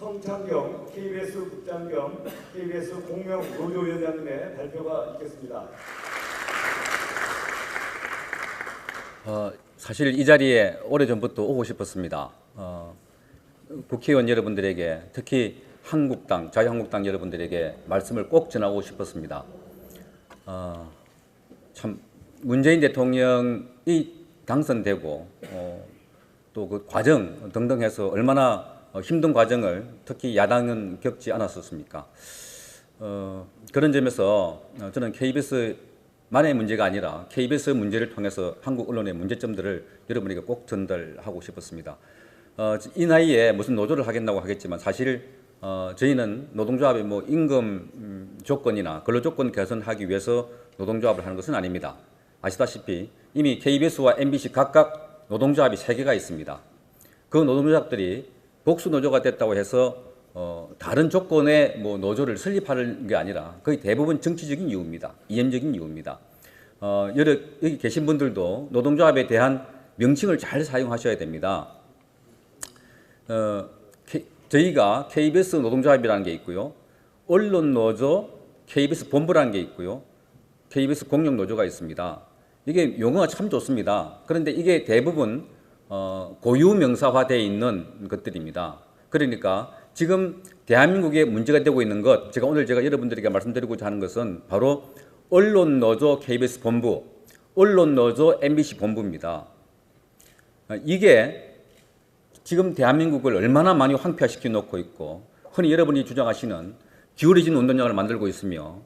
성창경 KBS 국장 겸 KBS 공명 노조위원장님의 발표가 있겠습니다. 사실 이 자리에 오래전부터 오고 싶었습니다. 국회의원 여러분들에게, 특히 한국당, 자유한국당 여러분들에게 말씀을 꼭 전하고 싶었습니다. 참 문재인 대통령이 당선되고 또 그 과정 등등 해서 얼마나 힘든 과정을 특히 야당은 겪지 않았었습니까? 그런 점에서 저는 KBS만의 문제가 아니라 KBS 문제를 통해서 한국 언론의 문제점들을 여러분에게 꼭 전달하고 싶었습니다. 이 나이에 무슨 노조를 하겠다고 하겠지만 사실 저희는 노동조합의 뭐 임금 조건이나 근로 조건 개선하기 위해서 노동조합을 하는 것은 아닙니다. 아시다시피 이미 KBS와 MBC 각각 노동조합이 3개가 있습니다. 그 노동조합들이 복수 노조가 됐다고 해서 다른 조건의 뭐 노조를 설립하는 게 아니라 거의 대부분 정치적인 이유입니다. 이념적인 이유입니다. 여기 계신 분들도 노동조합에 대한 명칭을 잘 사용하셔야 됩니다. 저희가 KBS 노동조합이라는 게 있고요. 언론노조, KBS 본부라는 게 있고요. KBS 공영노조가 있습니다. 이게 용어가 참 좋습니다. 그런데 이게 대부분 고유명사화되어 있는 것들입니다. 그러니까 지금 대한민국에 문제가 되고 있는 것, 제가 여러분들에게 말씀드리고자 하는 것은 바로 언론노조 KBS 본부, 언론노조 MBC 본부입니다. 이게 지금 대한민국을 얼마나 많이 황폐화시켜 놓고 있고 흔히 여러분이 주장하시는 기울어진 운동장을 만들고 있으며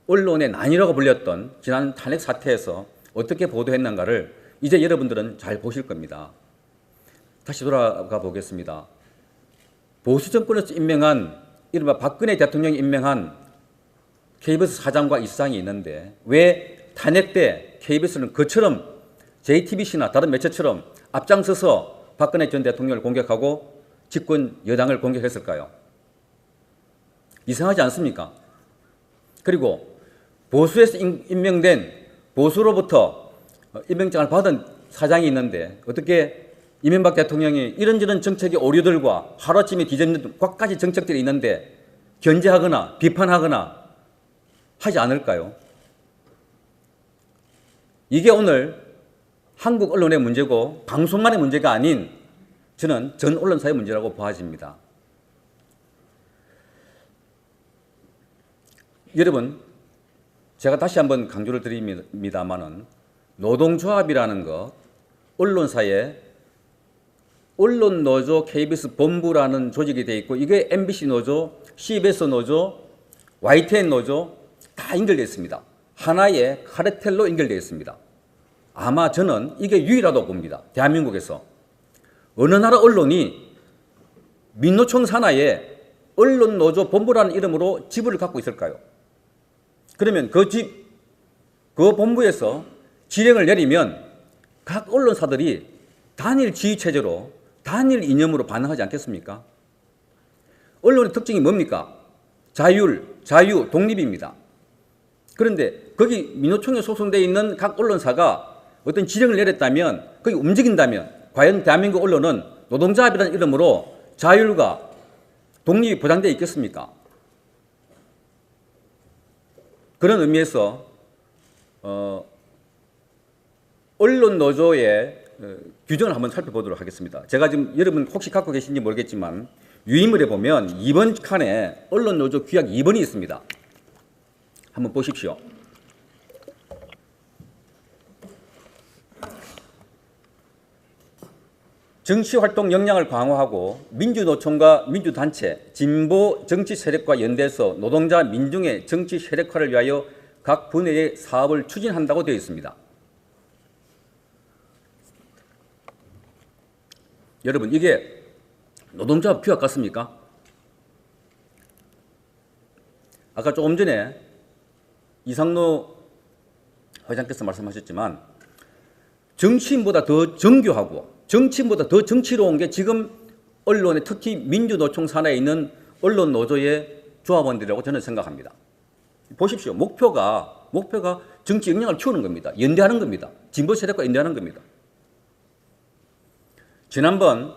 언론의 난이라고 불렸던 지난 탄핵 사태에서 어떻게 보도했는가를 이제 여러분들은 잘 보실 겁니다. 다시 돌아가 보겠습니다. 보수 정권에서 임명한 이른바 박근혜 대통령이 임명한 KBS 사장과 이사장이 있는데 왜 탄핵 때 KBS는 그처럼 JTBC나 다른 매체처럼 앞장서서 박근혜 전 대통령을 공격하고 집권 여당을 공격했을까요? 이상하지 않습니까? 그리고 보수에서 임명된 보수로부터 임명장을 받은 사장이 있는데 어떻게 이명박 대통령이 이런저런 정책의 오류들과 하루아침에 뒤집는 갖가지 정책들이 있는데 견제하거나 비판하거나 하지 않을까요? 이게 오늘 한국 언론의 문제고 방송만의 문제가 아닌 저는 전 언론사의 문제라고 보아집니다. 여러분, 제가 다시 한번 강조를 드립니다만은 노동조합이라는 것, 언론사에 언론노조 KBS 본부라는 조직이 되어 있고 이게 MBC 노조, CBS 노조, YTN 노조 다 연결되어 있습니다. 하나의 카르텔로 연결되어 있습니다. 아마 저는 이게 유일하다고 봅니다. 대한민국에서. 어느 나라 언론이 민노총 산하에 언론노조 본부라는 이름으로 지부를 갖고 있을까요? 그러면 그 본부에서 지령을 내리면 각 언론사들이 단일 지휘체제로 단일 이념으로 반응하지 않겠습니까? 언론의 특징이 뭡니까? 자유, 독립입니다. 그런데 거기 민노총에 소속되어 있는 각 언론사가 어떤 지령을 내렸다면 거기 움직인다면 과연 대한민국 언론은 노동조합이라는 이름으로 자율과 독립이 보장되어 있겠습니까? 그런 의미에서 언론 노조의 규정을 한번 살펴보도록 하겠습니다. 제가 지금 여러분 혹시 갖고 계신지 모르겠지만 유인물에 보면 2번 칸에 언론 노조 규약 2번이 있습니다. 한번 보십시오. 정치활동 역량을 강화하고 민주노총과 민주단체, 진보 정치 세력과 연대해서 노동자 민중의 정치 세력화를 위하여 각 분야의 사업을 추진한다고 되어 있습니다. 여러분, 이게 노동조합 규약 같습니까? 아까 조금 전에 이상노 회장께서 말씀하셨지만 정치인보다 더 정교하고 정치인보다 더 정치로운 게 지금 언론의 특히 민주노총 산하에 있는 언론노조의 조합원들이라고 저는 생각합니다. 보십시오. 목표가 정치 역량을 키우는 겁니다. 연대하는 겁니다. 진보 세력과 연대하는 겁니다. 지난번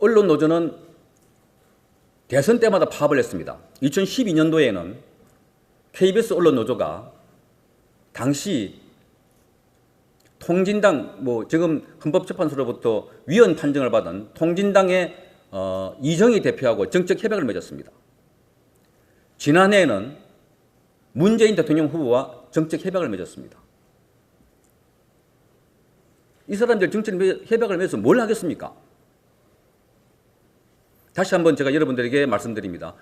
언론노조는 대선 때마다 파업을 했습니다. 2012년도에는 KBS 언론 노조가 당시 통진당, 지금 헌법재판소로부터 위헌 판정을 받은 통진당의 이정희 대표하고 정책 협약을 맺었습니다. 지난해에는 문재인 대통령 후보와 정책 협약을 맺었습니다. 이 사람들 정책 협약을 맺어서 뭘 하겠습니까? 다시 한번 제가 여러분들에게 말씀드립니다.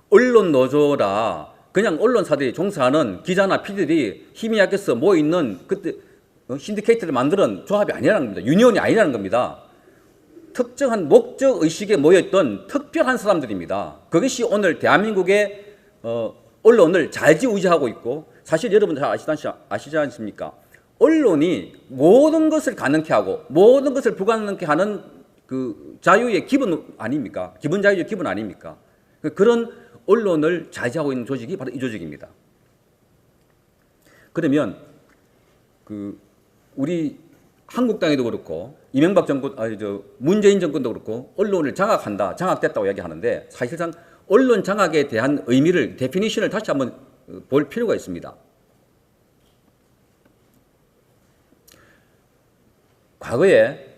언론 노조라 그냥 언론사들이 종사하는 기자나 PD들이 힘이 약해서 모여있는 그때 신디케이트를 만드는 조합이 아니라는 겁니다. 유니온이 아니라는 겁니다. 특정한 목적의식에 모여있던 특별한 사람들입니다. 그것이 오늘 대한민국의 언론을 좌지우지하고 있고, 사실 여러분 잘 아시지 않습니까? 언론이 모든 것을 가능케 하고 모든 것을 불가능케 하는 그 자유의 기본 아닙니까? 기본 자유의 기본 아닙니까? 그런 언론을 좌지하고 있는 조직이 바로 이 조직입니다. 그러면 우리 한국당에도 그렇고 이명박 정권, 문재인 정권도 그렇고 언론을 장악한다, 장악됐다고 이야기하는데, 사실상 언론 장악에 대한 의미를, 데피니션을 다시 한번 볼 필요가 있습니다. 과거에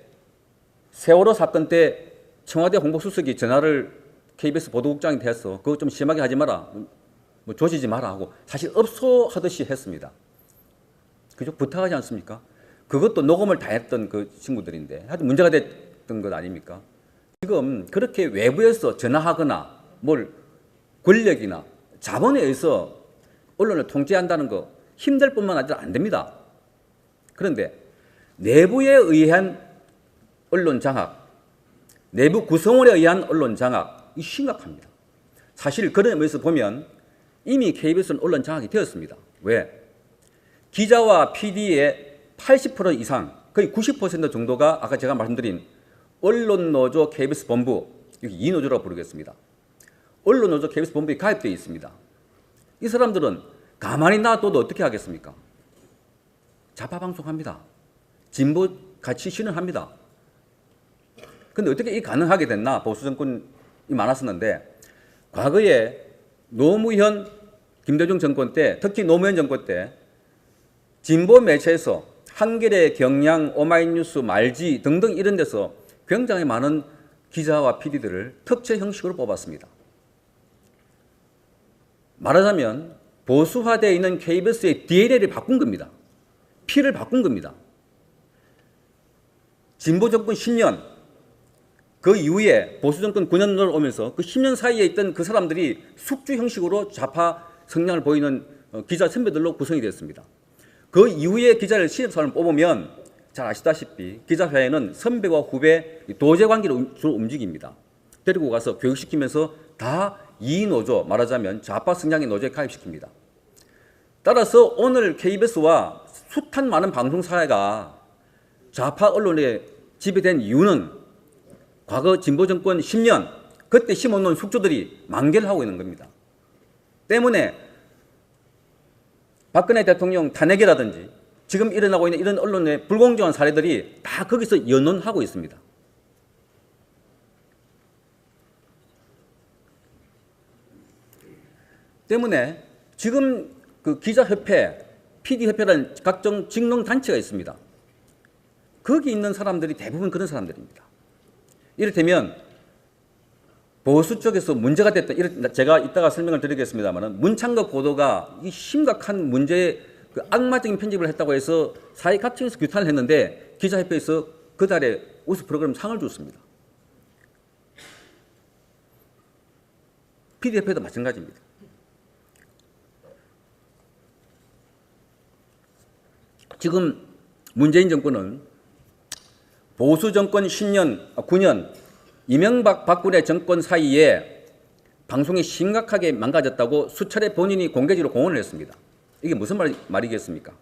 세월호 사건 때 청와대 홍보수석이 전화를 KBS 보도국장한테 해서 그거 좀 심하게 하지 마라, 조지지 마라 하고 사실 업소하듯이 했습니다. 그죠? 부탁하지 않습니까? 그것도 녹음을 다 했던 그 친구들인데 하여튼 문제가 됐던 것 아닙니까? 지금 그렇게 외부에서 전화하거나 권력이나 자본에 의해서 언론을 통제한다는 거 힘들 뿐만 아니라 안 됩니다. 그런데 내부에 의한 언론 장악, 내부 구성원에 의한 언론 장악, 이 심각합니다. 사실 그런 의미에서 보면 이미 KBS는 언론 장악이 되었습니다. 왜? 기자와 PD의 80% 이상, 거의 90% 정도가 아까 제가 말씀드린 언론노조 KBS 본부, 여기 이노조라고 부르겠습니다. 언론노조 KBS 본부에 가입되어 있습니다. 이 사람들은 가만히 놔둬도 어떻게 하겠습니까? 좌파 방송합니다. 진보 가치 실현합니다. 근데 어떻게 이 가능하게 됐나? 보수 정권이 많았었는데, 과거에 노무현, 김대중 정권 때, 특히 노무현 정권 때 진보 매체에서 한겨레, 경향, 오마이뉴스, 말지 등등 이런 데서 굉장히 많은 기자와 PD들을 특채 형식으로 뽑았습니다. 말하자면 보수화되어 있는 KBS의 DNA를 바꾼 겁니다. 피를 바꾼 겁니다. 진보 정권 10년, 그 이후에 보수 정권 9년을 오면서 그 10년 사이에 있던 그 사람들이 숙주 형식으로 좌파 성향을 보이는 기자 선배들로 구성이 됐습니다. 그 이후에 기자를 신입사원을 뽑으면 잘 아시다시피 기자회에는 선배와 후배 도제 관계로 주로 움직입니다. 데리고 가서 교육시키면서 다 이노조, 말하자면 좌파 성향의 노조에 가입시킵니다. 따라서 오늘 KBS와 숱한 많은 방송사회가 좌파 언론에 지배된 이유는 과거 진보 정권 10년, 그때 심어놓은 숙주들이 만개를 하고 있는 겁니다. 때문에 박근혜 대통령 탄핵이라든지 지금 일어나고 있는 이런 언론의 불공정한 사례들이 다 거기서 연원하고 있습니다. 때문에 지금 그 기자협회, PD협회라는 각종 직능단체가 있습니다. 거기 있는 사람들이 대부분 그런 사람들입니다. 이를테면 보수 쪽에서 문제가 됐던, 제가 이따가 설명을 드리겠습니다만, 문창극 보도가 이 심각한 문제에 그 악마적인 편집을 했다고 해서 사회 각층에서 규탄을 했는데 기자협회에서 그 달에 우수 프로그램 상을 줬습니다. PD협회도 마찬가지입니다. 지금 문재인 정권은 보수 정권 10년, 9년, 이명박 박근혜 정권 사이에 방송이 심각하게 망가졌다고 수차례 본인이 공개적으로 공언을 했습니다. 이게 무슨 말이겠습니까?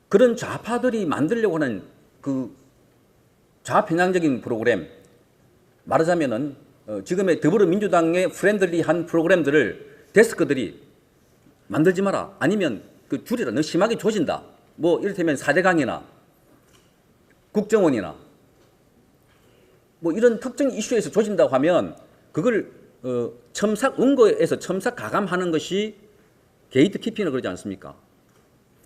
그런 좌파들이 만들려고 하는 그 좌편향적인 프로그램, 말하자면은 지금의 더불어민주당의 프렌들리한 프로그램들을 데스크들이 만들지 마라, 아니면 그 줄이라, 너무 심하게 조진다, 이를테면 4대강이나 국정원이나 뭐 이런 특정 이슈에서 조진다고 하면 그걸 첨삭 원고에서 첨삭 가감하는 것이 게이트 키핑을 그러지 않습니까?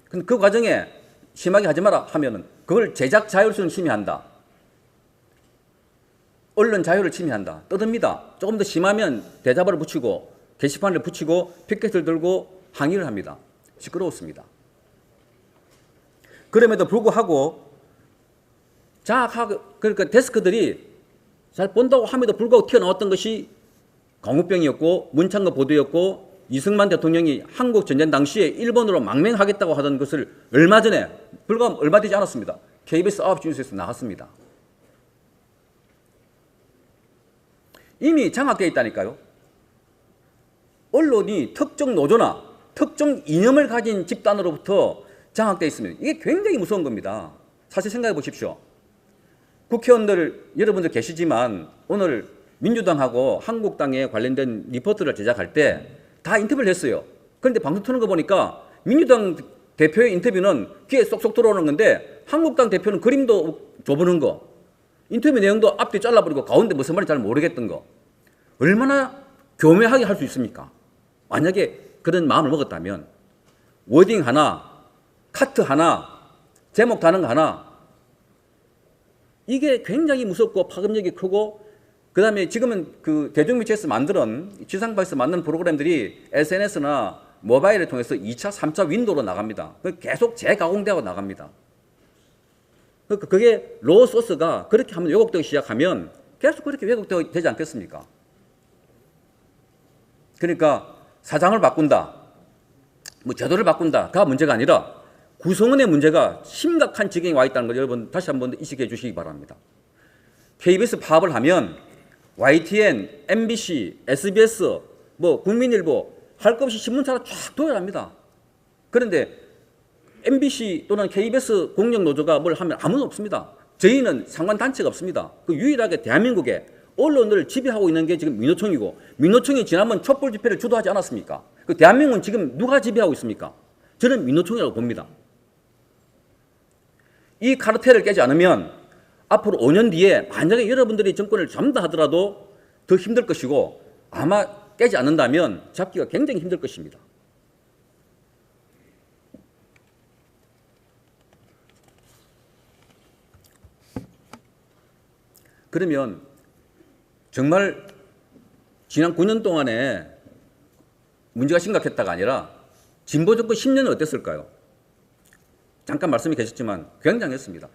근데 그 과정에 심하게 하지 마라 하면은 그걸 제작 자율성을 침해한다. 언론 자유를 침해한다. 떠듭니다. 조금 더 심하면 대자보를 붙이고 게시판을 붙이고 피켓을 들고 항의를 합니다. 시끄러웠습니다. 그럼에도 불구하고 그러니까 데스크들이 잘 본다고 함에도 불구하고 튀어나왔던 것이 광우병이었고 문창거 보도였고 이승만 대통령이 한국 전쟁 당시에 일본으로 망명하겠다고 하던 것을 얼마 전에 불과 얼마 되지 않았습니다. KBS 9시 뉴스에서 나왔습니다. 이미 장악되어 있다니까요. 언론이 특정 노조나 특정 이념을 가진 집단으로부터 장악되어 있습니다. 이게 굉장히 무서운 겁니다. 사실 생각해 보십시오. 국회의원들 여러분들 계시지만 오늘 민주당하고 한국당에 관련된 리포트를 제작할 때 다 인터뷰를 했어요. 그런데 방송 트는 거 보니까 민주당 대표의 인터뷰는 귀에 쏙쏙 들어오는 건데 한국당 대표는 그림도 줘보는 거, 인터뷰 내용도 앞뒤 잘라버리고 가운데 무슨 말인지 잘 모르겠던 거. 얼마나 교묘하게 할 수 있습니까? 만약에 그런 마음을 먹었다면 워딩 하나, 카트 하나, 제목 다는 거 하나, 이게 굉장히 무섭고 파급력이 크고, 그 다음에 지금은 그 대중매체에서 만드는, 지상파에서 만드는 프로그램들이 SNS나 모바일을 통해서 2차, 3차 윈도우로 나갑니다. 계속 재가공되고 나갑니다. 그게 로우 소스가 그렇게 한번 왜곡되기 시작하면 계속 그렇게 왜곡되지 않겠습니까? 그러니까 사장을 바꾼다, 뭐 제도를 바꾼다가 문제가 아니라 구성원의 문제가 심각한 지경에 와 있다는 걸 여러분 다시 한번 인식해 주시기 바랍니다. KBS 파업을 하면 YTN, MBC, SBS, 뭐 국민일보 할 것 없이 신문사가 쫙 도열합니다. 그런데 MBC 또는 KBS 공영노조가 뭘 하면 아무도 없습니다. 저희는 상관단체가 없습니다. 그 유일하게 대한민국에 언론을 지배하고 있는 게 지금 민노총이고, 민노총이 지난번 촛불 집회를 주도하지 않았습니까? 그 대한민국은 지금 누가 지배하고 있습니까? 저는 민노총이라고 봅니다. 이 카르텔을 깨지 않으면 앞으로 5년 뒤에 만약에 여러분들이 정권을 잡는다 하더라도 더 힘들 것이고, 아마 깨지 않는다면 잡기가 굉장히 힘들 것입니다. 그러면 정말 지난 9년 동안에 문제가 심각했다가 아니라 진보 정권 10년은 어땠을까요? 잠깐 말씀이 계셨지만 굉장했습니다.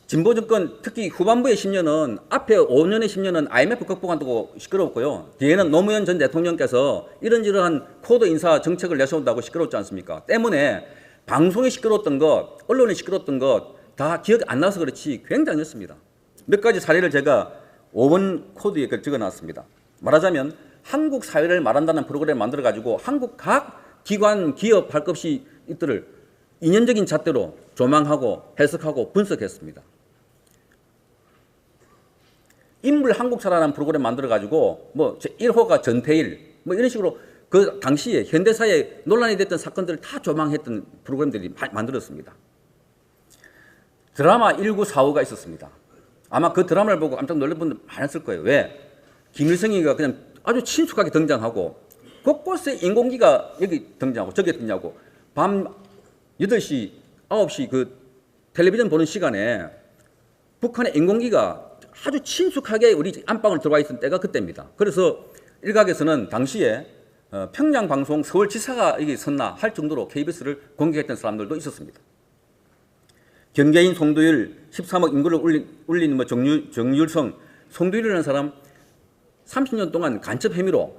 진보 정권 특히 후반부의 10년은, 앞에 5년의 10년은 IMF 극복한다고 시끄러웠고요. 뒤에는 노무현 전 대통령께서 이런저런 코드 인사 정책을 내세운다고 시끄러웠지 않습니까? 때문에 방송이 시끄러웠던 것, 언론이 시끄러웠던 것 다 기억이 안 나서 그렇지 굉장했습니다. 몇 가지 사례를 제가 5번 코드에 적어놨습니다. 말하자면 한국 사회를 말한다는 프로그램을 만들어가지고 한국 각 기관, 기업 할 것 없이 이들을 인연적인 잣대로 조망하고 해석하고 분석했습니다. 인물 한국사라는 프로그램 만들어가지고 뭐 1호가 전태일 뭐 이런 식으로 그 당시에 현대사에 논란이 됐던 사건들을 다 조망했던 프로그램들이 만들었습니다. 드라마 1945가 있었습니다. 아마 그 드라마를 보고 깜짝 놀란 분들 많았을 거예요. 왜? 김일성이가 그냥 아주 친숙하게 등장하고 곳곳에 인공기가 여기 등장하고 저기 등장하고 밤 8시, 9시 그 텔레비전 보는 시간에 북한의 인공기가 아주 친숙하게 우리 안방을 들어와 있던 때가 그때입니다. 그래서 일각에서는 당시에 평양방송 서울지사가 여기 섰나 할 정도로 KBS를 공격했던 사람들도 있었습니다. 경계인 송도율 13억 인구를 울린 뭐 정율성, 송도율이라는 사람 30년 동안 간첩 혐의로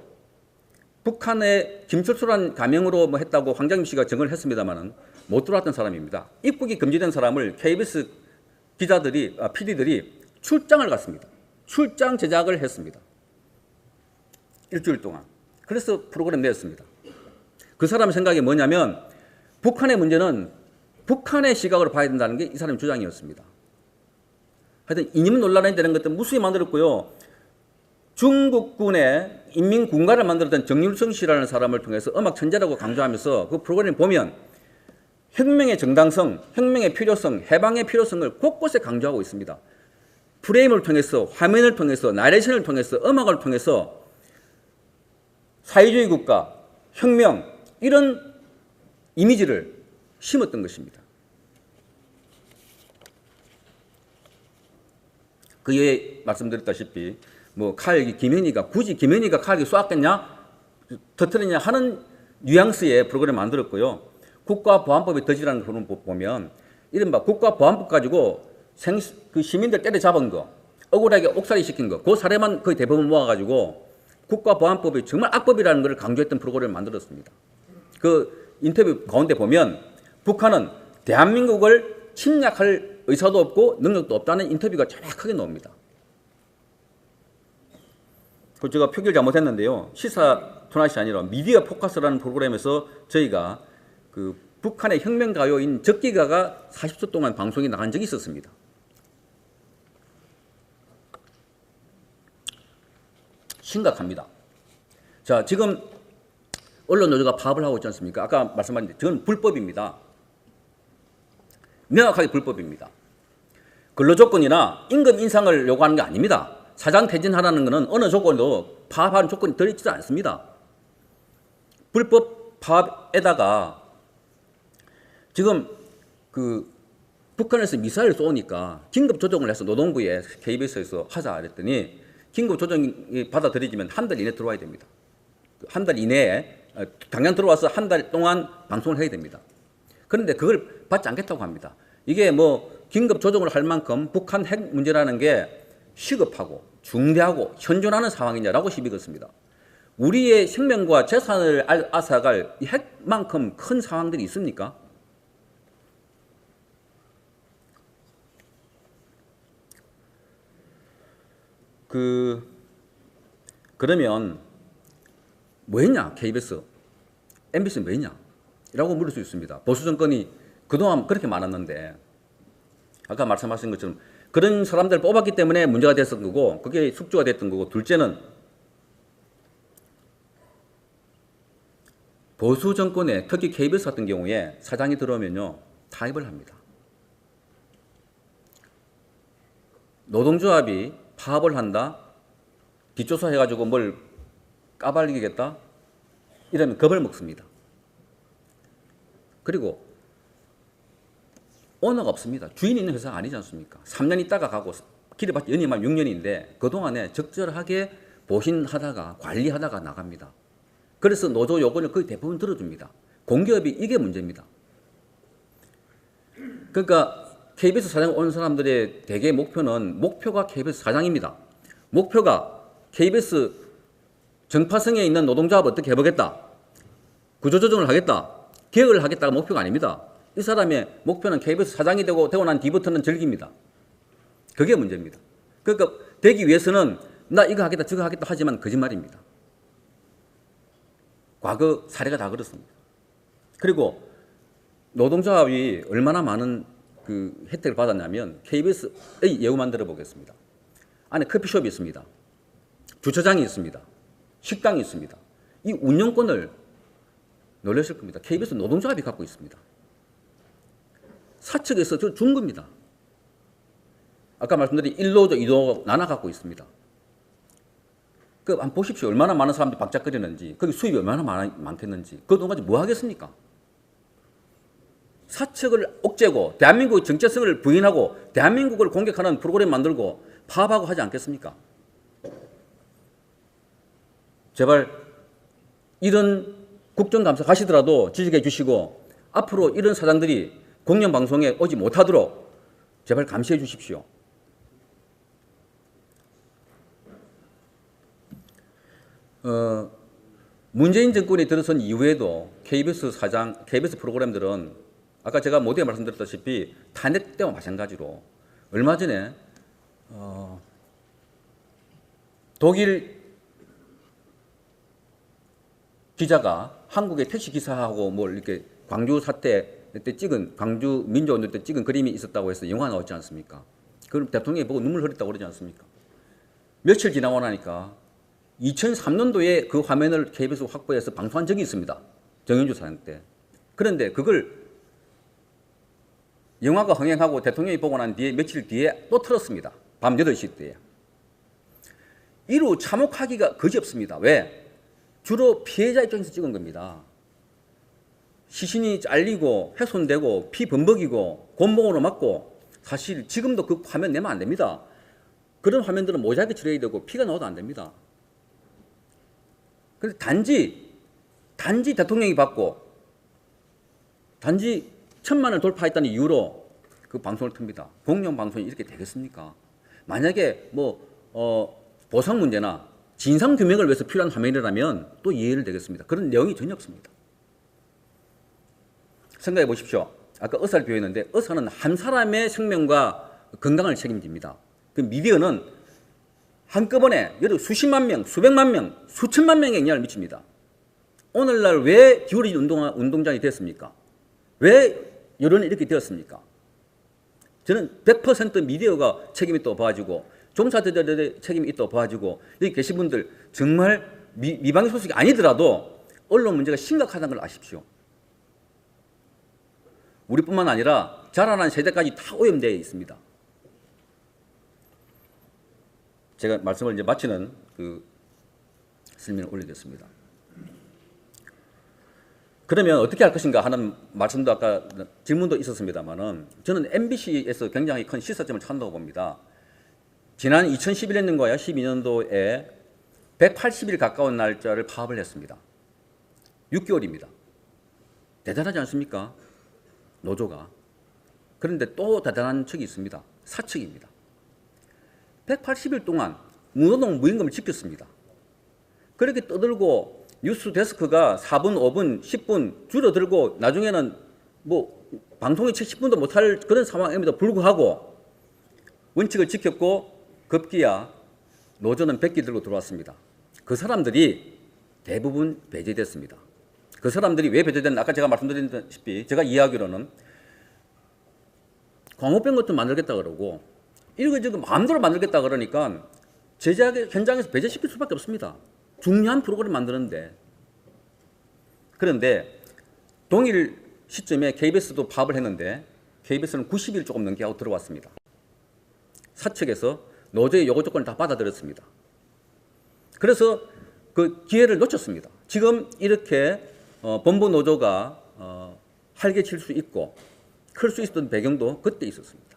북한의 김철수라는 가명으로 뭐 했다고 황장민 씨가 증언을 했습니다만은 못 들어왔던 사람입니다. 입국이 금지된 사람을 KBS 기자들이, PD들이 출장을 갔습니다. 출장 제작을 했습니다. 일주일 동안. 그래서 프로그램 내었습니다. 그 사람 생각이 뭐냐면 북한의 문제는 북한의 시각으로 봐야 된다는 게 이 사람의 주장이었습니다. 하여튼 이념 논란이 되는 것도 무수히 만들었고요. 중국군의 인민군가를 만들었던 정율성 씨라는 사람을 통해서 음악 천재라고 강조하면서 그 프로그램을 보면 혁명의 정당성, 혁명의 필요성, 해방의 필요성을 곳곳에 강조하고 있습니다. 프레임을 통해서, 화면을 통해서, 나레이션을 통해서, 음악을 통해서 사회주의 국가, 혁명 이런 이미지를 심었던 것입니다. 그 예에 말씀드렸다시피 뭐 김현희가 굳이 김현희가 칼기 쏘았겠냐, 터뜨리냐 하는 뉘앙스의 프로그램을 만들었고요. 국가보안법이 더지라는 걸 보면 이른바 국가보안법 가지고 그 시민들 때려잡은 거, 억울하게 옥살이 시킨 거, 그 사례만 거의 대부분 모아가지고 국가보안법이 정말 악법이라는 것을 강조했던 프로그램을 만들었습니다. 그 인터뷰 가운데 보면 북한은 대한민국을 침략할 의사도 없고 능력도 없다는 인터뷰가 정확하게 나옵니다. 그 제가 표기를 잘못했는데요. 시사 토나잇이 아니라 미디어 포커스라는 프로그램에서 저희가 그 북한의 혁명가요인 적기가가 40초 동안 방송에 나간 적이 있었습니다. 심각합니다. 자, 지금 언론 노조가 파업을 하고 있지 않습니까? 아까 말씀하신 저건 불법입니다. 명확하게 불법입니다. 근로조건이나 임금 인상을 요구하는 게 아닙니다. 사장 퇴진하라는 것은 어느 조건도 파업하는 조건이 들어있지 않습니다. 불법 파업에다가 지금 그 북한에서 미사일을 쏘니까 긴급 조정을 해서 노동부에 KBS에서 하자 그랬더니 긴급 조정이 받아들여지면 한 달 이내 들어와야 됩니다. 한 달 이내에 당장 들어와서 한 달 동안 방송을 해야 됩니다. 그런데 그걸 받지 않겠다고 합니다. 이게 뭐 긴급 조정을 할 만큼 북한 핵 문제라는 게 시급하고 중대하고 현존하는 상황이냐라고 시비 걸습니다. 우리의 생명과 재산을 앗아갈 이 핵만큼 큰 상황들이 있습니까? 그러면 뭐 했냐? KBS, MBC는 뭐 했냐? 라고 물을 수 있습니다. 보수 정권이 그동안 그렇게 많았는데 아까 말씀하신 것처럼 그런 사람들을 뽑았기 때문에 문제가 됐던 거고 그게 숙주가 됐던 거고, 둘째는 보수 정권에 특히 KBS 같은 경우에 사장이 들어오면요 타입을 합니다. 노동조합이 파업을 한다, 뒷조사 해가지고 뭘 까발리겠다 이러면 겁을 먹습니다. 그리고 오너가 없습니다. 주인이 있는 회사가 아니지 않습니까? 3년 있다가 가고 길어봤자 연임하면 6년인데 그동안에 적절하게 보신하다가 관리하다가 나갑니다. 그래서 노조 요건을 거의 대부분 들어줍니다. 공기업이 이게 문제입니다. 그러니까 KBS 사장 온 사람들의 대개 목표가 KBS 사장입니다. 목표가 KBS 정파성에 있는 노동조합을 어떻게 해보겠다, 구조조정을 하겠다, 개혁을 하겠다가 목표가 아닙니다. 이 사람의 목표는 KBS 사장이 되고 난 뒤부터는 즐깁니다. 그게 문제입니다. 그러니까 되기 위해서는 나 이거 하겠다 저거 하겠다 하지만 거짓말입니다. 과거 사례가 다 그렇습니다. 그리고 노동조합이 얼마나 많은 그 혜택을 받았냐면 KBS의 예우만 들어보겠습니다. 안에 커피숍이 있습니다. 주차장이 있습니다. 식당이 있습니다. 이 운영권을 놀라실 겁니다. KBS 노동조합이 갖고 있습니다. 사측에서 준 겁니다. 아까 말씀드린 1노조, 2노조 나눠 갖고 있습니다. 한번 보십시오. 얼마나 많은 사람들이 박작거리는지, 거기 수입이 얼마나 많겠는지. 그동안 뭐 하겠습니까? 사측을 옥죄고 대한민국의 정체성을 부인하고 대한민국을 공격하는 프로그램 만들고 파업하고 하지 않겠습니까? 제발 이런 국정감사 가시더라도 지적해 주시고 앞으로 이런 사장들이 공영방송에 오지 못하도록 제발 감시해 주십시오. 문재인 정권이 들어선 이후에도 KBS 프로그램들은 아까 제가 모두에 말씀드렸다시피 탄핵 때와 마찬가지로 얼마 전에 독일 기자가 한국의 택시 기사하고 이렇게 광주 사태 때 찍은, 광주 민주운동 때 찍은 그림이 있었다고 해서 영화 나왔지 않습니까? 그럼 대통령이 보고 눈물 흘렸다고 그러지 않습니까? 며칠 지나고 나니까 2003년도에 그 화면을 KBS 확보해서 방송한 적이 있습니다. 정현주 사장 때. 그런데 그걸 영화가 흥행하고 대통령이 보고 난 뒤에 며칠 뒤에 또 틀었습니다. 밤 8시 때에. 이루 참혹하기가 거지 없습니다. 왜? 주로 피해자 입장에서 찍은 겁니다. 시신이 잘리고 훼손되고 피 범벅이고 곤봉으로 맞고, 사실 지금도 그 화면 내면 안 됩니다. 그런 화면들은 모자이크 처리해야 되고 피가 나와도 안 됩니다. 그런데 단지 대통령이 받고 단지 1,000만을 돌파했다는 이유로 그 방송을 틉니다. 공영 방송이 이렇게 되겠습니까? 만약에 보상 문제나 진상 규명을 위해서 필요한 화면이라면 또 이해를 되겠습니다. 그런 내용이 전혀 없습니다. 생각해 보십시오. 아까 의사를 비유했는데 의사는 한 사람의 생명과 건강을 책임집니다. 그 미디어는 한꺼번에 예를 들어 수십만 명, 수백만 명, 수천만 명에 영향을 미칩니다. 오늘날 왜 기울어진 운동장이 됐습니까? 왜 여론이 이렇게 되었습니까? 저는 100% 미디어가 책임이 있다고 봐가지고, 종사자들의 책임이 있다고 봐가지고, 여기 계신 분들 정말 미방의 소식이 아니더라도 언론 문제가 심각하다는 걸 아십시오. 우리뿐만 아니라 자라난 세대까지 다 오염되어 있습니다. 제가 말씀을 이제 마치는 그 설명을 올리겠습니다. 그러면 어떻게 할 것인가 하는 말씀도 아까 질문도 있었습니다만은, 저는 MBC에서 굉장히 큰 시사점을 찾는다고 봅니다. 지난 2011년도와 12년도에 180일 가까운 날짜를 파업을 했습니다. 6개월입니다. 대단하지 않습니까? 노조가. 그런데 또 대단한 척이 있습니다. 사측입니다. 180일 동안 무노동 무임금을 지켰습니다. 그렇게 떠들고 뉴스 데스크가 4분, 5분, 10분 줄어들고 나중에는 방송이 10분도 못할 그런 상황임에도 불구하고 원칙을 지켰고, 급기야 노조는 백기 들고 들어왔습니다. 그 사람들이 대부분 배제됐습니다. 그 사람들이 왜 배제됐나? 아까 제가 말씀드렸다시피 제가 이해하기로는 광우병 같은 만들겠다 그러고 이거 마음대로 만들겠다 그러니까 제작 현장에서 배제시킬 수밖에 없습니다. 중요한 프로그램을 만드는데. 그런데 동일 시점에 KBS도 파업을 했는데 KBS는 90일 조금 넘게 하고 들어왔습니다. 사측에서 노조의 요구 조건을 다 받아들였습니다. 그래서 그 기회를 놓쳤습니다. 지금 이렇게 본부 노조가 활개칠 수 있고 클 수 있었던 배경도 그때 있었습니다.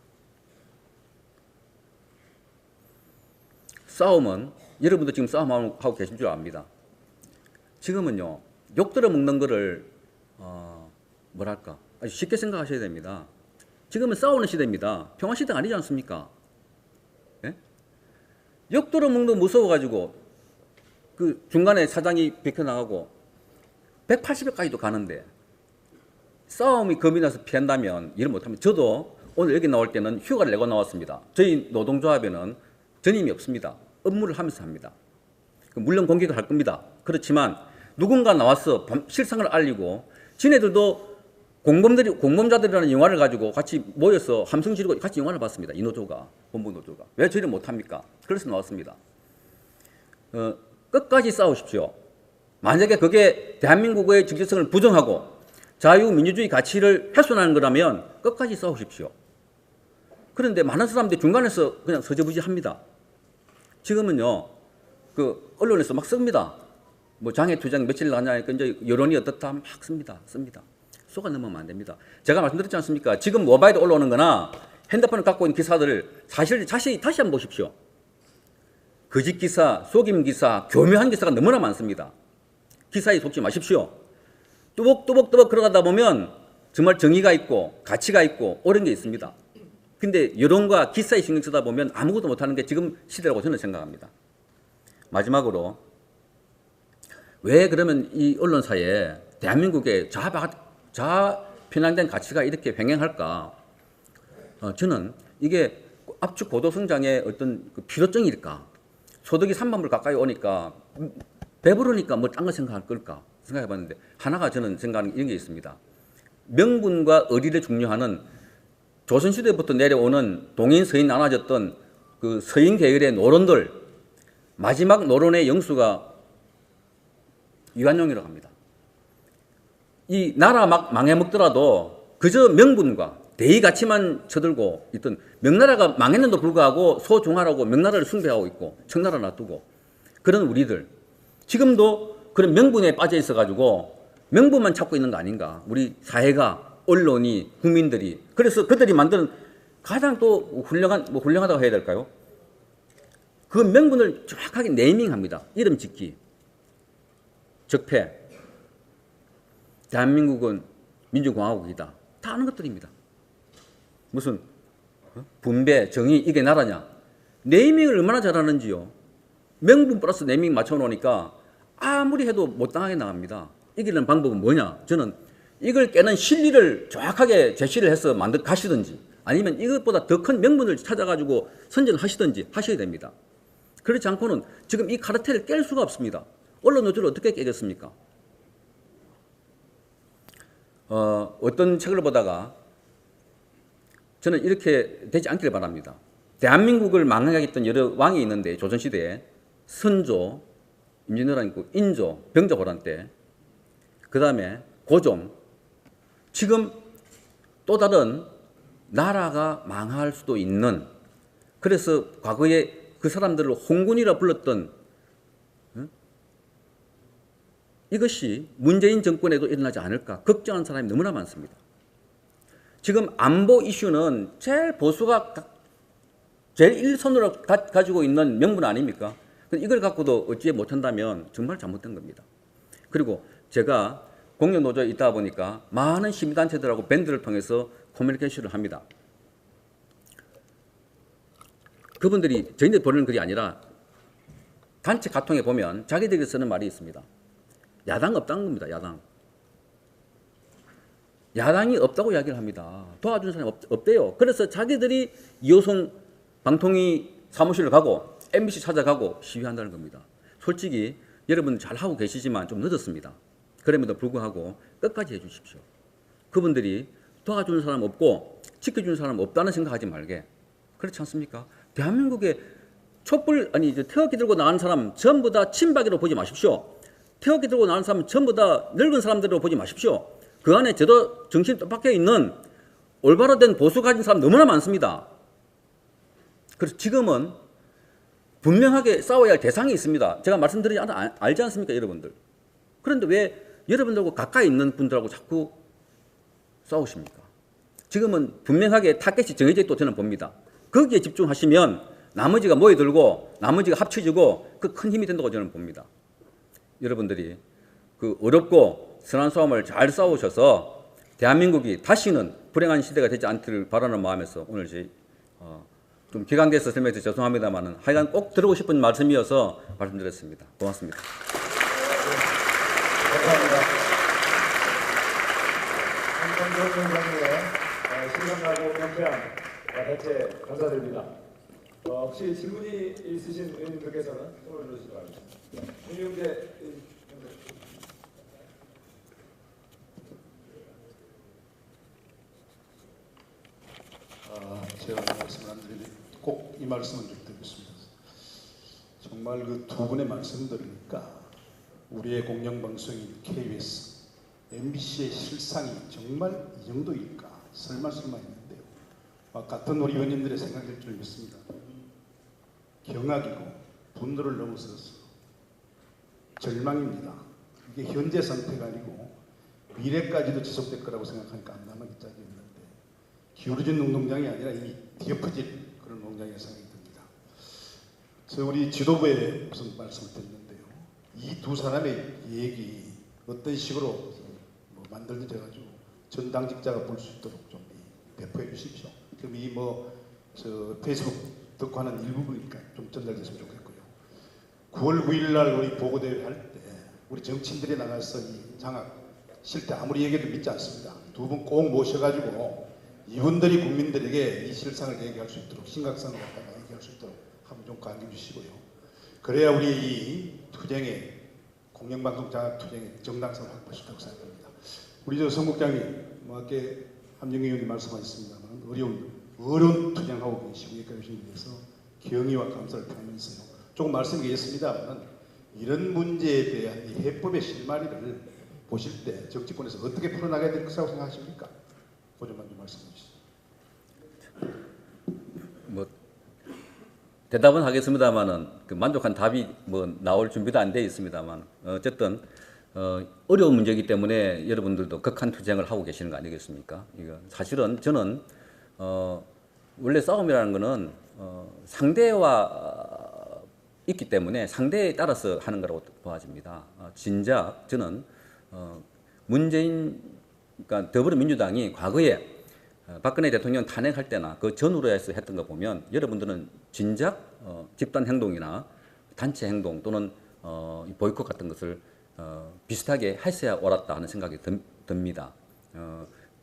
싸움은, 여러분도 지금 싸움하고 계신 줄 압니다. 지금은요, 욕 들어 먹는 거를 아주 쉽게 생각하셔야 됩니다. 지금은 싸우는 시대입니다. 평화 시대가 아니지 않습니까? 예? 욕 들어 먹는 거 무서워가지고 그 중간에 사장이 비켜나가고 180일까지도 가는데 싸움이 겁이 나서 피한다면 일을 못합니다. 저도 오늘 여기 나올 때는 휴가를 내고 나왔습니다. 저희 노동조합에는 전임이 없습니다. 업무를 하면서 합니다. 물론 공격을 할 겁니다. 그렇지만 누군가 나와서 실상을 알리고, 지네들도 공범자들이라는 영화를 가지고 같이 모여서 함성 지르고 같이 영화를 봤습니다. 이 노조가, 본부 노조가. 왜 저희를 못합니까? 그래서 나왔습니다. 끝까지 싸우십시오. 만약에 그게 대한민국의 정체성을 부정하고 자유민주주의 가치를 훼손하는 거라면 끝까지 싸우십시오. 그런데 많은 사람들이 중간에서 그냥 서저부지합니다. 지금은요, 그 언론에서 막 씁니다. 장애투쟁 며칠 나냐니까 이제 여론이 어떻다 막 씁니다. 속아 넘으면 안 됩니다. 제가 말씀드렸지 않습니까? 지금 모바일에 올라오는 거나 핸드폰을 갖고 있는 기사들을 사실 다시 한번 보십시오. 거짓 기사, 속임 기사, 교묘한 기사가 너무나 많습니다. 기사에 속지 마십시오. 뚜벅뚜벅 걸어가다 보면 정말 정의가 있고 가치가 있고 옳은 게 있습니다. 근데 여론과 기사에 신경 쓰다 보면 아무것도 못하는 게 지금 시대라고 저는 생각합니다. 마지막으로, 왜 그러면 이 언론사에 대한민국의 좌편향된 가치가 이렇게 횡행할까? 저는 이게 압축 고도 성장의 어떤 그 필요성일까? 소득이 3만 불 가까이 오니까 배부르니까 딴 거 생각할 걸까? 생각해봤는데 하나가 저는 생각하는 이런 게 있습니다. 명분과 의리를 중요하는 조선시대부터 내려오는 동인 서인 나눠졌던 그 서인 계열의 노론들, 마지막 노론의 영수가 유한용이라고 합니다. 이 나라 막 망해먹더라도 그저 명분과 대의 가치만 쳐들고 있던 명나라가 망했는데도 불구하고 소중하라고 명나라를 숭배하고 있고 청나라 놔두고 그런 우리들 지금도 그런 명분에 빠져 있어 가지고 명분만 찾고 있는 거 아닌가. 우리 사회가 언론이 국민들이 그래서 그들이 만드는 가장 또 훌륭하다고 해야 될까요? 그 명분을 정확하게 네이밍합니다. 이름 짓기, 적폐, 대한민국은 민주공화국이다. 다 아는 것들입니다. 무슨 분배, 정의 이게 나라냐. 네이밍을 얼마나 잘하는지요. 명분 플러스 네이밍 맞춰놓으니까 아무리 해도 못 당하게 나갑니다. 이기는 방법은 뭐냐. 저는 이걸 깨는 실리를 정확하게 제시를 해서 가시든지 아니면 이것보다 더 큰 명분을 찾아가지고 선전을 하시든지 하셔야 됩니다. 그렇지 않고는 지금 이 카르텔을 깰 수가 없습니다. 언론 노조를 어떻게 깨겠습니까? 어떤 책을 보다가 저는 이렇게 되지 않기를 바랍니다. 대한민국을 망하게 했던 여러 왕이 있는데 조선시대에 선조, 임진왜란 있고 인조, 병자호란 때 그 다음에 고종 지금 또 다른 나라가 망할 수도 있는 그래서 과거에 그 사람들을 홍군이라 불렀던 이것이 문재인 정권에도 일어나지 않을까 걱정하는 사람이 너무나 많습니다. 지금 안보 이슈는 제일 보수가 제일 일선으로 가지고 있는 명분 아닙니까? 이걸 갖고도 어찌 못한다면 정말 잘못된 겁니다. 그리고 제가 공영노조에 있다 보니까 많은 시민단체들하고 밴드를 통해서 커뮤니케이션을 합니다. 그분들이 저희들 보내는 글이 아니라 단체 카통에 보면 자기들이 쓰는 말이 있습니다. 야당 없다는 겁니다. 야당. 야당이 없다고 이야기를 합니다. 도와주는 사람이 없대요. 그래서 자기들이 이호성 방통위 사무실을 가고 MBC 찾아가고 시위한다는 겁니다. 솔직히 여러분 잘하고 계시지만 좀 늦었습니다. 그럼에도 불구하고 끝까지 해주십시오. 그분들이 도와주는 사람 없고 지켜주는 사람 없다는 생각하지 말게. 그렇지 않습니까? 대한민국에 태극기 들고 나가는 사람 전부 다 친박이라고 보지 마십시오. 태극기 들고 나가는 사람 전부 다 늙은 사람들로 보지 마십시오. 그 안에 제도 정신 똑박혀 있는 올바로 된 보수 가진 사람 너무나 많습니다. 그래서 지금은 분명하게 싸워야 할 대상이 있습니다. 제가 말씀드리지 알지 않습니까, 여러분들? 그런데 왜 여러분들하고 가까이 있는 분들하고 자꾸 싸우십니까? 지금은 분명하게 타겟이 정해져 있다고 저는 봅니다. 거기에 집중하시면 나머지가 모여들고 나머지가 합쳐지고 그 큰 힘이 된다고 저는 봅니다. 여러분들이 그 어렵고 선한 싸움을 잘 싸우셔서 대한민국이 다시는 불행한 시대가 되지 않기를 바라는 마음에서 오늘 좀 기강돼서 설명해서 죄송합니다만은 하여간 꼭 들고 싶은 말씀이어서 말씀드렸습니다. 고맙습니다. 감사합니다. 한정경 위원장님의 신선하고 명쾌한 해체 감사드립니다. 혹시 질문이 있으신 의원님들께서는 손을 들어주시기 바랍니다. 윤영재 제가 말씀을 안 드리는데 꼭 이 말씀을 좀 드리겠습니다. 정말 그 두 분의 말씀 들으니까 우리의 공영방송인 KBS, MBC의 실상이 정말 이 정도일까 설마 했는데요. 같은 우리 의원님들의 생각일 줄 믿습니다. 경악이고 분노를 넘어서서 절망입니다. 이게 현재 상태가 아니고 미래까지도 지속될 거라고 생각하니까 안 남은 짝이 없는데 기울어진 운동장이 아니라 이미 뒤엎어질 그런 운동장이라고 생각이 듭니다. 우리 지도부에 무슨 말씀을 드렸는데요. 이 두 사람의 얘기 어떤 식으로 만들어져 가지고 전 당직자가 볼 수 있도록 좀 배포해 주십시오. 그럼 페이스북 듣고 하는 일부분이니까 좀 전달됐으면 좋겠고요. 9월 9일 날 우리 보고대회 할 때 우리 정치인들이 나가서 이 장학 실태 아무리 얘기해도 믿지 않습니다. 두 분 꼭 모셔가지고 이분들이 국민들에게 이 실상을 얘기할 수 있도록 심각성을 갖다가 얘기할 수 있도록 한번 좀 강조해 주시고요. 그래야 우리 이 투쟁의 공영방송 장학 투쟁의 정당성을 확보할 수 있다고 생각합니다. 우리 성국장님 아까 함정희 의원이 말씀하셨습니다만 어려운 투쟁하고 계시고 여기까지 오신 위해서 경의와 감사를 표하면서요. 조금 말씀드리겠습니다만 이런 문제에 대한 이 해법의 실마리를 보실 때 정치권에서 어떻게 풀어나가야 될 것이라고 생각하십니까? 그 점만 좀 말씀해 주시죠. 뭐 대답은 하겠습니다만은 그 만족한 답이 뭐 나올 준비도 안 돼 있습니다만 어쨌든 어려운 문제이기 때문에 여러분들도 극한 투쟁을 하고 계시는 거 아니겠습니까? 이거 사실은 저는 원래 싸움이라는 거는 상대와 있기 때문에 상대에 따라서 하는 거라고 보아집니다. 진작 저는 문재인 그러니까 더불어민주당이 과거에 박근혜 대통령 탄핵할 때나 그 전후로 해서 했던 거 보면 여러분들은 진작 집단 행동이나 단체 행동 또는 보이콧 같은 것을 비슷하게 했어야 옳았다 하는 생각이 듭니다.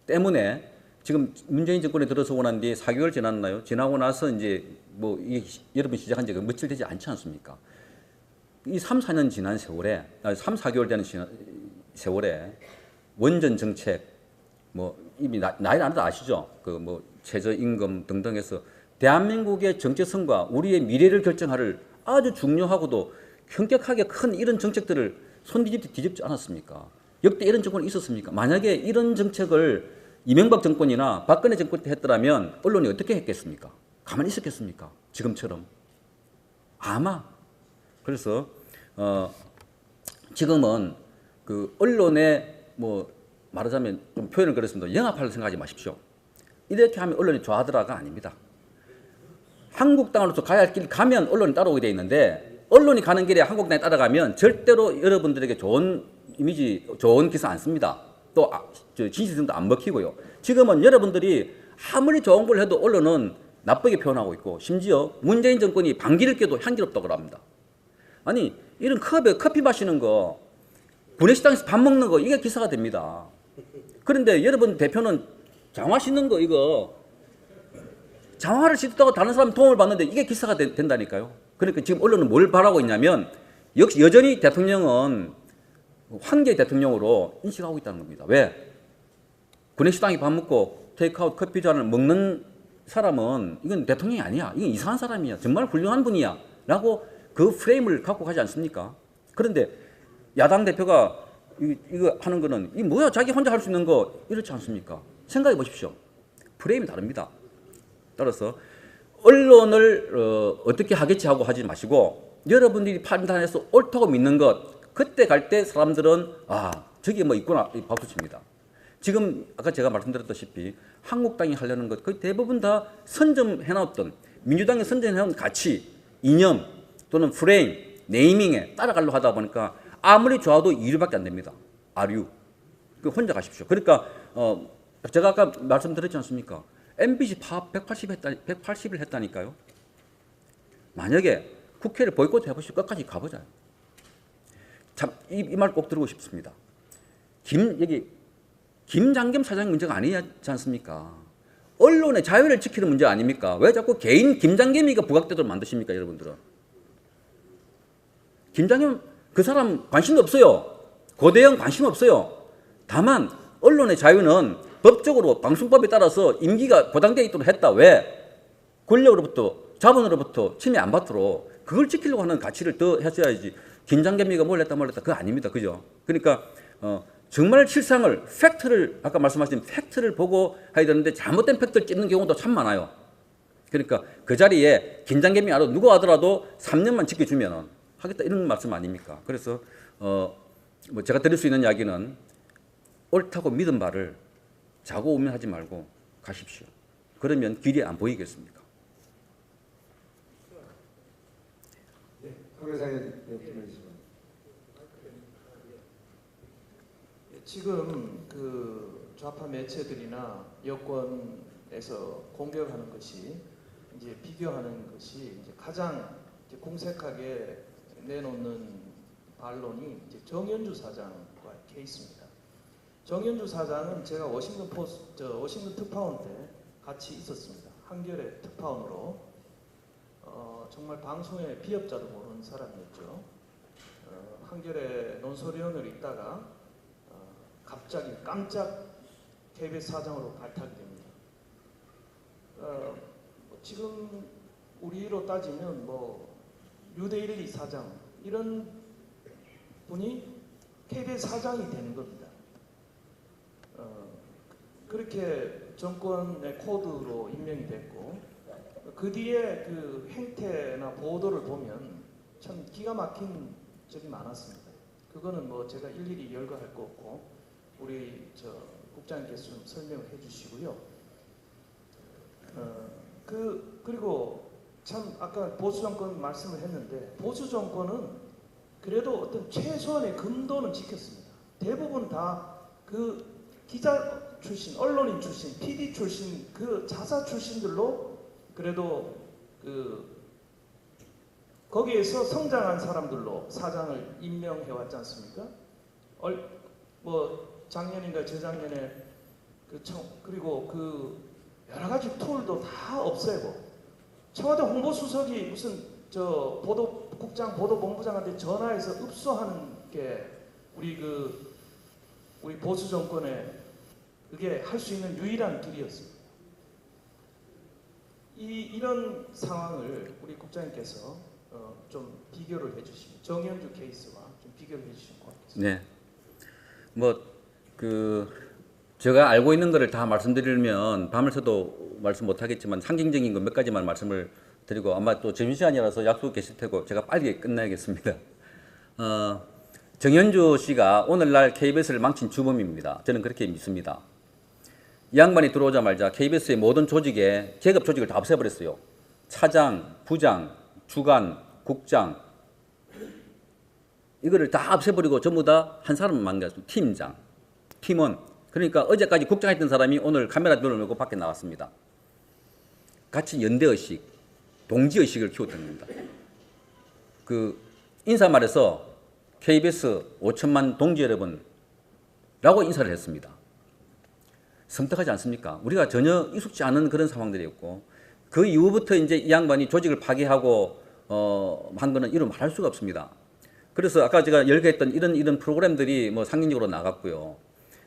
때문에 지금 문재인 정권에 들어서고 난 뒤에 4개월 지났나요? 지나고 나서 이제 뭐 이게 여러분 시작한 지가 며칠 되지 않지 않습니까? 이 3, 4년 지난 세월에 3, 4개월 되는 세월에 원전 정책 뭐 이미 나이 나도 아시죠? 그 뭐 최저임금 등등 해서 대한민국의 정체성과 우리의 미래를 결정할 아주 중요하고도 현격하게 큰 이런 정책들을 뒤집지 않았습니까? 역대 이런 정권이 있었습니까? 만약에 이런 정책을 이명박 정권이나 박근혜 정권 때 했더라면 언론이 어떻게 했겠습니까? 가만히 있었겠습니까? 지금처럼. 아마. 그래서 지금은 그 언론의 뭐 말하자면 좀 표현을 그랬습니다. 영합할 생각하지 마십시오. 이렇게 하면 언론이 좋아하더라가 아닙니다. 한국당으로서 가야 할 길 가면 언론이 따라오게 돼 있는데 언론이 가는 길에 한국당이 따라가면 절대로 여러분들에게 좋은 이미지, 좋은 기사 안 씁니다. 또 진실성도 안 먹히고요. 지금은 여러분들이 아무리 좋은 걸 해도 언론은 나쁘게 표현하고 있고 심지어 문재인 정권이 방귀를 껴도 향기롭다고 합니다. 아니 이런 컵에 커피 마시는 거 구내식당에서 밥 먹는 거 이게 기사가 됩니다. 그런데 여러분 대표는 장화 신는 거 이거 장화를 신었다고 다른 사람 도움을 받는데 이게 기사가 된다니까요. 그러니까 지금 언론은 뭘 바라고 있냐면 역시 여전히 대통령은 황제 대통령으로 인식하고 있다는 겁니다. 왜? 구내식당에 밥 먹고 테이크아웃 커피 잔을 먹는 사람은 이건 대통령이 아니야. 이건 이상한 사람이야. 정말 훌륭한 분이야. 라고 그 프레임을 갖고 가지 않습니까? 그런데 야당 대표가 이거 하는 거는 이 뭐야 자기 혼자 할 수 있는 거 이렇지 않습니까? 생각해 보십시오. 프레임이 다릅니다. 따라서 언론을 어떻게 하겠지 하고 하지 마시고 여러분들이 판단해서 옳다고 믿는 것 그때 갈 때 사람들은 저기 뭐 있구나 박수 칩니다. 지금 아까 제가 말씀드렸다시피 한국당이 하려는 것 거의 대부분 다 선점해놨던 민주당이 선점해놓은 가치, 이념 또는 프레임, 네이밍에 따라가려고 하다 보니까 아무리 좋아도 2류밖에 안 됩니다. 아류. 그 혼자 가십시오. 그러니까 제가 아까 말씀드렸지 않습니까? MBC 파업 180을 했다니까요. 만약에 국회를 보이콧 해보시고 끝까지 가보자요. 참 이 말 꼭 들고 싶습니다. 김장겸 사장 문제가 아니지 않습니까? 언론의 자유를 지키는 문제 아닙니까? 왜 자꾸 개인 김장겸이가 부각되도록 만드십니까, 여러분들은? 김장겸 그 사람 관심도 없어요. 고대영 관심 없어요. 다만 언론의 자유는 법적으로 방송법에 따라서 임기가 보장되어 있도록 했다. 왜? 권력으로부터 자본으로부터 침해 안 받도록 그걸 지키려고 하는 가치를 더 했어야지. 김장겸이가 뭘 했다 그거 아닙니다. 그죠? 그러니까 정말 실상을 팩트를 아까 말씀하신 팩트를 보고 해야 되는데 잘못된 팩트를 찍는 경우도 참 많아요. 그러니까 그 자리에 김장겸이 알아도 누구 하더라도 3년만 지켜주면 하겠다 이런 말씀 아닙니까? 그래서 뭐 제가 드릴 수 있는 이야기는 옳다고 믿은 바를 자고 우면하지 말고 가십시오. 그러면 길이 안 보이겠습니까? 네, 박 회장님 말씀. 지금 그 좌파 매체들이나 여권에서 공격하는 것이 이제 비교하는 것이 이제 가장 이제 공색하게 내놓는 반론이 이제 정연주 사장과 케이스입니다. 정연주 사장은 제가 워싱턴 특파원 때 같이 있었습니다. 한겨레 특파원으로 정말 방송의 비협자도 모르는 사람이었죠. 한겨레 논설위원으로 있다가 갑자기 깜짝 KBS 사장으로 발탁이 됩니다. 지금 우리로 따지면 뭐 뉴데일리 사장 이런 분이 KBS 사장이 되는 겁니다. 그렇게 정권의 코드로 임명이 됐고 그 뒤에 그 행태나 보도를 보면 참 기가 막힌 적이 많았습니다. 그거는 뭐 제가 일일이 열거할 거 없고 우리 국장님께서 좀 설명을 해주시고요. 그리고 참 아까 보수 정권 말씀을 했는데 보수 정권은 그래도 어떤 최소한의 금도는 지켰습니다. 대부분 다 그 기자 출신, 언론인 출신, PD 출신, 그 자사 출신들로 그래도 거기에서 성장한 사람들로 사장을 임명해 왔지 않습니까? 뭐 작년인가 재작년에 그리고 그 여러 가지 툴도 다 없애고 청와대 홍보수석이 무슨 국장 보도본부장한테 전화해서 읍소하는 게 우리 보수 정권에 그게 할 수 있는 유일한 길이었습니다. 이런 상황을 우리 국장님께서 좀 비교를 해주시면 정현주 케이스와 좀 비교를 해주시면 고맙겠습니다. 네. 뭐 제가 알고 있는 것을 다 말씀드리면 밤을 새도 말씀 못하겠지만 상징적인 것 몇 가지만 말씀을 드리고 아마 또 점심시간이라서 약속 계실 테고 제가 빨리 끝내야겠습니다. 정현주 씨가 오늘날 KBS를 망친 주범입니다. 저는 그렇게 믿습니다. 이 양반이 들어오자마자 KBS의 모든 조직에 계급 조직을 다 없애버렸어요. 차장, 부장, 주간, 국장 이거를 다 없애버리고 전부 다 한 사람만 만들었습니다. 팀장, 팀원. 그러니까 어제까지 국장했던 사람이 오늘 카메라 눈을 메고 밖에 나왔습니다. 같이 연대의식, 동지의식을 키웠던 겁니다. 인사말에서 KBS 5천만 동지 여러분 라고 인사를 했습니다. 섬뜩하지 않습니까? 우리가 전혀 익숙지 않은 그런 상황들이었고 그 이후부터 이제 이 양반이 조직을 파괴하고 한 거는 이루 말할 수가 없습니다. 그래서 아까 제가 열거했던 이런 프로그램들이 뭐 상징적으로 나갔고요.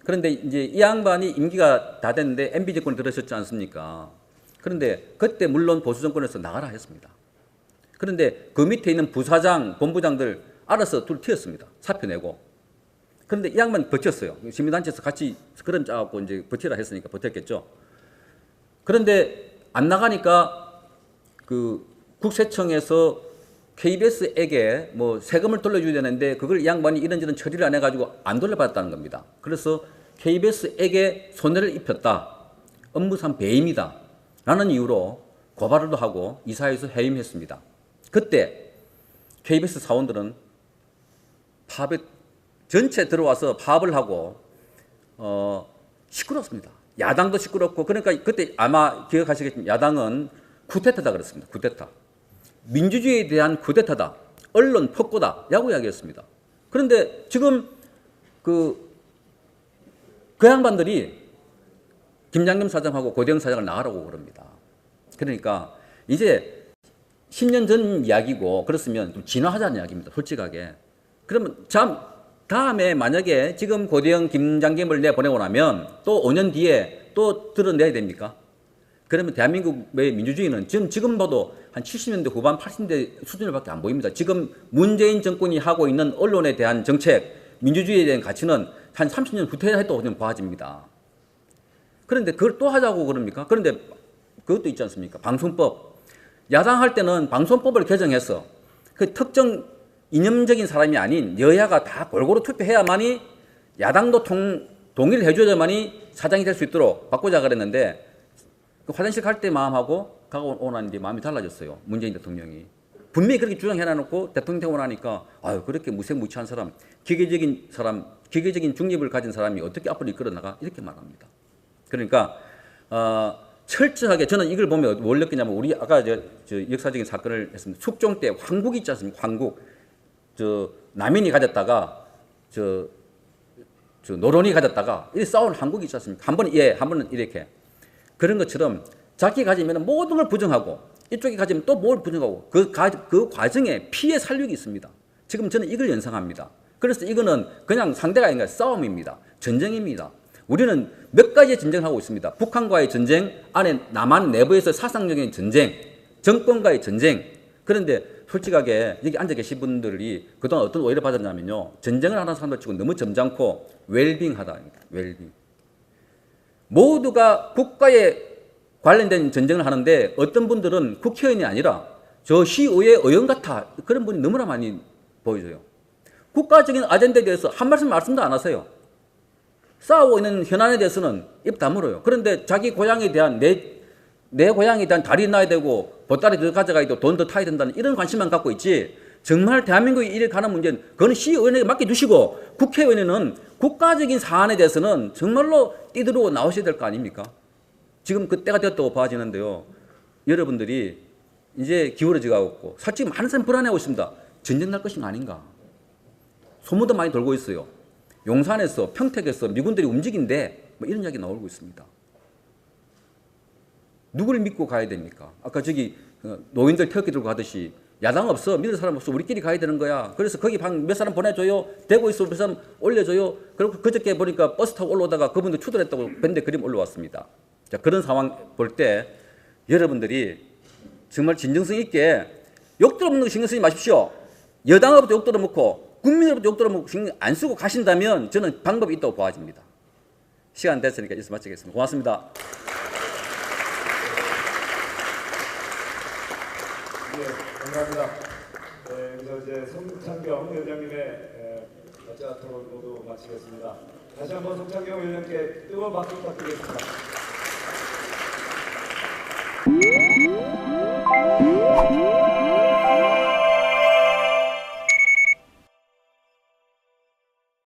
그런데 이제 이 양반이 임기가 다 됐는데 MB 정권에 들어섰지 않습니까? 그런데 그때 물론 보수 정권에서 나가라 했습니다. 그런데 그 밑에 있는 부사장, 본부장들 알아서 둘 튀었습니다. 사표 내고. 그런데 이 양반 버텼어요. 시민단체에서 같이 그럼 짜갖고 이제 버티라 했으니까 버텼겠죠. 그런데 안 나가니까 국세청에서 KBS에게 뭐 세금을 돌려줘야 되는데 그걸 이 양반이 이런저런 처리를 안 해가지고 안 돌려받았다는 겁니다. 그래서 KBS에게 손해를 입혔다. 업무상 배임이다. 라는 이유로 고발을 하고 이사회에서 해임했습니다. 그때 KBS 사원들은 파업에 전체 들어와서 파업을 하고 시끄럽습니다. 야당도 시끄럽고 그러니까 그때 아마 기억하시겠지만 야당은 쿠데타다 그랬습니다. 쿠데타. 민주주의에 대한 쿠데타다. 언론 폭거다. 라고 이야기했습니다. 그런데 지금 그 양반들이 김장겸 사장하고 고대영 사장을 나가라고 그럽니다. 그러니까 이제 10년 전 이야기고 그렇으면 좀 진화하자는 이야기입니다. 솔직하게. 그러면 다음에 만약에 지금 고대영, 김장겸을 내보내고 나면 또 5년 뒤에 또 드러내야 됩니까? 그러면 대한민국의 민주주의는 지금 봐도 한 70년대 후반, 80년대 수준으로밖에 안 보입니다. 지금 문재인 정권이 하고 있는 언론에 대한 정책, 민주주의에 대한 가치는 한 30년 후퇴 해도 좀 봐집니다. 그런데 그걸 또 하자고 그럽니까? 그런데 그것도 있지 않습니까? 방송법. 야당 할 때는 방송법을 개정해서 그 특정 이념적인 사람이 아닌 여야가 다 골고루 투표해야만이 야당도 동의를 해줘야만이 사장이 될 수 있도록 바꾸자 그랬는데 화장실 갈 때 마음하고 가고 나니 마음이 달라졌어요. 문재인 대통령이. 분명히 그렇게 주장해놔놓고 대통령 되고 나니까 아유 그렇게 무색무취한 사람, 기계적인 중립을 가진 사람이 어떻게 앞으로 이끌어 나가 이렇게 말합니다. 그러니까 철저하게 저는 이걸 보면 뭘 느끼냐면 우리 아까 저 역사적인 사건을 했습니다. 숙종 때 황국이 있지 않습니까? 황국. 남인이 가졌다가 노론이 가졌다가 이 싸운 한국이 있지 않습니까? 한 번은 이렇게. 그런 것처럼 자기 가지면 모든 걸 부정하고 이쪽이 가지면 또 뭘 부정하고 그 과정에 피해 살육이 있습니다. 지금 저는 이걸 연상합니다. 그래서 이거는 그냥 상대가 아니라 싸움입니다. 전쟁입니다. 우리는 몇 가지의 전쟁을 하고 있습니다. 북한과의 전쟁, 안에 남한 내부에서 사상적인 전쟁, 정권과의 전쟁. 그런데 솔직하게 여기 앉아 계신 분들이 그동안 어떤 오해를 받았냐면요. 전쟁을 하는 사람들 치고 너무 점잖고 웰빙하다. 웰빙. 모두가 국가의 관련된 전쟁을 하는데 어떤 분들은 국회의원이 아니라 저 시의회 의원 같아 그런 분이 너무나 많이 보여져요. 국가적인 아젠다에 대해서 한 말씀도 안 하세요. 싸우고 있는 현안에 대해서는 입 다물어요. 그런데 자기 고향에 대한 내 고향에 대한 다리 나야 되고 보따리 더 가져가야 되고 돈 더 타야 된다는 이런 관심만 갖고 있지 정말 대한민국이 이래 가는 문제는 그건 시의원에게 맡겨두시고 국회의원에는 국가적인 사안에 대해서는 정말로 뛰들고 나오셔야 될 거 아닙니까? 지금 그 때가 되었다고 봐지는데요. 여러분들이 이제 기울어지고 있고 솔직히 많은 사람이 불안해하고 있습니다. 전쟁 날 것이 아닌가. 소문도 많이 돌고 있어요. 용산에서 평택에서 미군들이 움직인데 뭐 이런 이야기 나오고 있습니다. 누구를 믿고 가야 됩니까? 아까 저기 노인들 태극기 들고 가듯이 야당 없어, 믿을 사람 없어, 우리끼리 가야 되는 거야. 그래서 거기 몇 사람 보내줘요. 대구 있어 몇 사람 올려줘요. 그리고 그저께 보니까 버스 타고 올라오다가 그분들 추돌했다고 밴드 그림 올라왔습니다. 자, 그런 상황 볼 때 여러분들이 정말 진정성 있게 욕 들어먹는 거 신경 쓰지 마십시오. 여당으로부터 욕 들어먹고 국민으로부터 욕 들어먹고 신경 안 쓰고 가신다면 저는 방법이 있다고 봐집니다. 시간 됐으니까 이것을 마치겠습니다. 고맙습니다. 네, 감사합니다. 네, 그래서 이제 송창경 위원장님의 가짜 토론 모두 마치겠습니다. 다시 한번 송창경 위원장께 뜨거운 박수 부탁드리겠습니다.